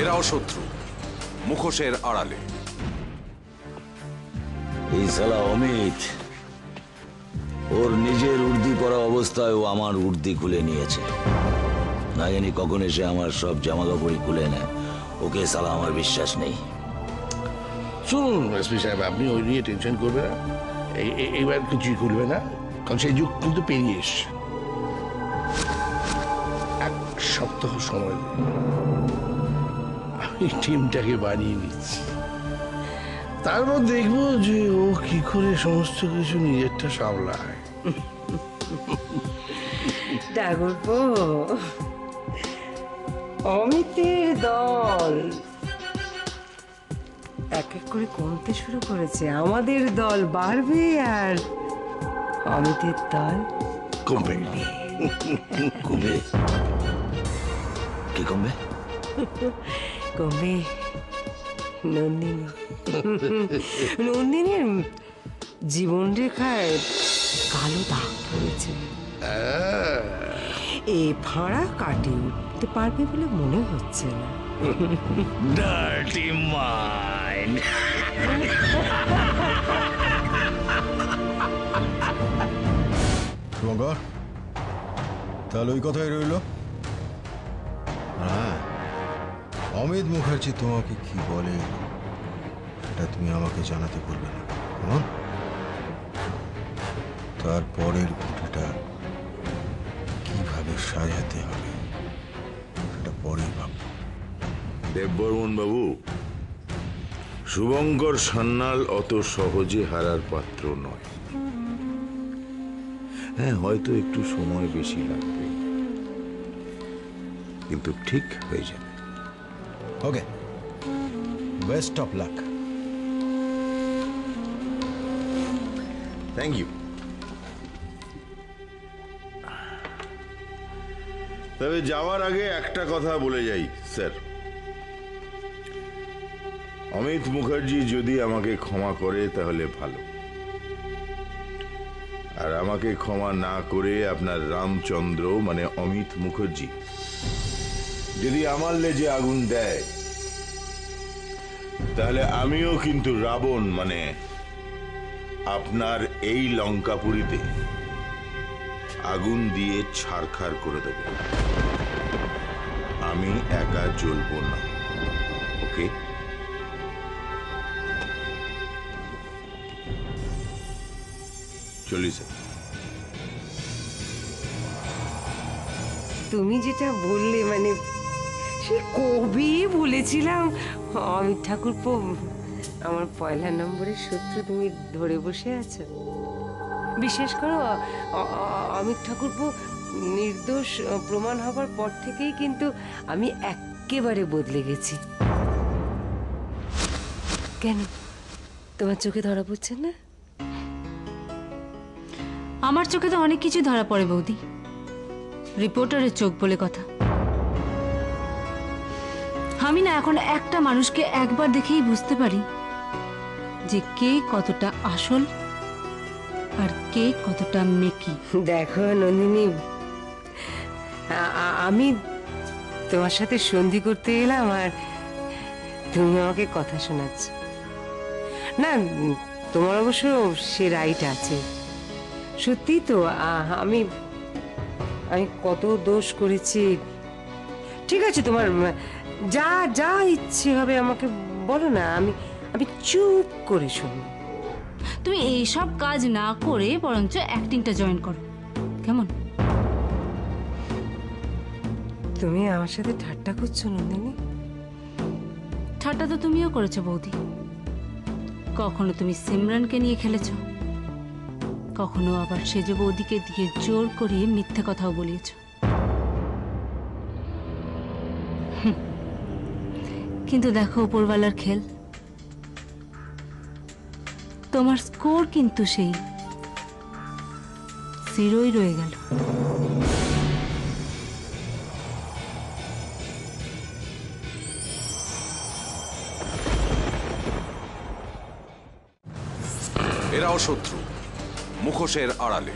এরাও শত্রু, মুখোশের আড়ালে। এই শালা অমিত ওর নিজের উর্দি পরা অবস্থায় ও আমার উর্দি খুলে নিয়েছে। না জানি কখন এসে আমার সব জামা কাপড়ই খুলে নেয়। ওকে শালা আমার বিশ্বাস নেই। শুনুন এসপি সাহেব, আপনি ওই নিয়ে টেনশন করবেন না। এইবার কিছুই করবে না, কারণ সেই যুগ কিন্তু পেরিয়ে এসছে। 1 সপ্তাহ সময় আমি টিমটাকে বানিয়ে নিচ্ছি, তারপর দেখবো যে ও কি করে সমস্ত কিছু নিজেরটা সামলায়। ঠাকুরপো, অমিতের দল এক এক করে কমতে শুরু করেছে। আমাদের দল বাড়বে আর অমিতের দল কমবে। কমবে? কি কমবে? কমবে নন্দিনী। নন্দিনীর জীবন রেখায় কালো দাগ পড়েছে। এ ফাঁড়া কাটিয়ে উঠতে পারবে বলে মনে হচ্ছে না। Dirty mind. শুভঙ্কর, তাহলে ওই কথাই রইল। হ্যাঁ, অমিত মুখার্জি তোমাকে কি বলে সেটা তুমি আমাকে জানাতে পারবে না। কেমন? তারপরের ঘুঁটিটা কিভাবে সাজাতে হবে সেটা পরেই ভাববো। দেববর্মন বাবু, শুভঙ্কর সান্যাল অত সহজে হারার পাত্র নয়। হ্যাঁ, হয়তো একটু সময় বেশি লাগবে, কিন্তু ঠিক হয়ে যাবে। Okay, best of luck. Thank you. তবে যাওয়ার আগে একটা কথা বলে যাই স্যার, অমিত মুখার্জি যদি আমাকে ক্ষমা করে তাহলে ভালো, আর আমাকে ক্ষমা না করে আপনার রামচন্দ্র মানে অমিত মুখার্জি যদি আমার লেজে আগুন দেয়, তাহলে আমিও কিন্তু রাবণ মানে আপনার এই লঙ্কাপুরীতে আগুন দিয়ে ছারখার করে দেব। আমি একা জ্বলবো না, ওকে? চলি স্যার। তুমি যেটা বললে মানে সে কবে বলেছিলাম অমিত ঠাকুরপো আমার পয়লা নম্বরের শত্রু তুমি ধরে বসে আছো। বিশেষ করো অমিত ঠাকুরপো নির্দোষ প্রমাণ হবার পর থেকেই কিন্তু আমি একেবারে বদলে গেছি। কেন, তোমার চোখে ধরা পড়ছে না? আমার চোখে তো অনেক কিছু ধরা পড়ে বৌদি, রিপোর্টারের চোখ বলে কথা। আমি না এখন একটা মানুষকে একবার দেখেই বুঝতে পারি যে কে কতটা আসল আর কে কতটা মেকি। দেখো নন্দিনী, আমি তোমার সাথে সন্ধি করতে এলাম আর তুমি আমাকে কথা শোনাচ্ছ না। তোমার অবশ্য সে রাইট আছে। সত্যি তো আমি কত দোষ করেছি। ঠিক আছে, তোমার যা যা ইচ্ছে হবে আমাকে বলো না, আমি চুপ করে শুনবো। তুমি এইসব কাজ না করে বরঞ্চ অ্যাক্টিংটা জয়েন করো, কেমন? তুমি আমার সাথে ঠাট্টা করছো নন্দিনী? ঠাট্টা তো তুমিও করেছো বৌদি। কখনো তুমি সিমরানকে নিয়ে খেলেছো, কখনো আবার সেজ বৌদিকে দিয়ে জোর করে মিথ্যে কথাও বলিয়েছো। কিন্তু দেখো উপরওয়ালার খেল, তোমার স্কোর কিন্তু সেই জিরোই রয়ে গেল। এরাও শত্রু, মুখোশের আড়ালে।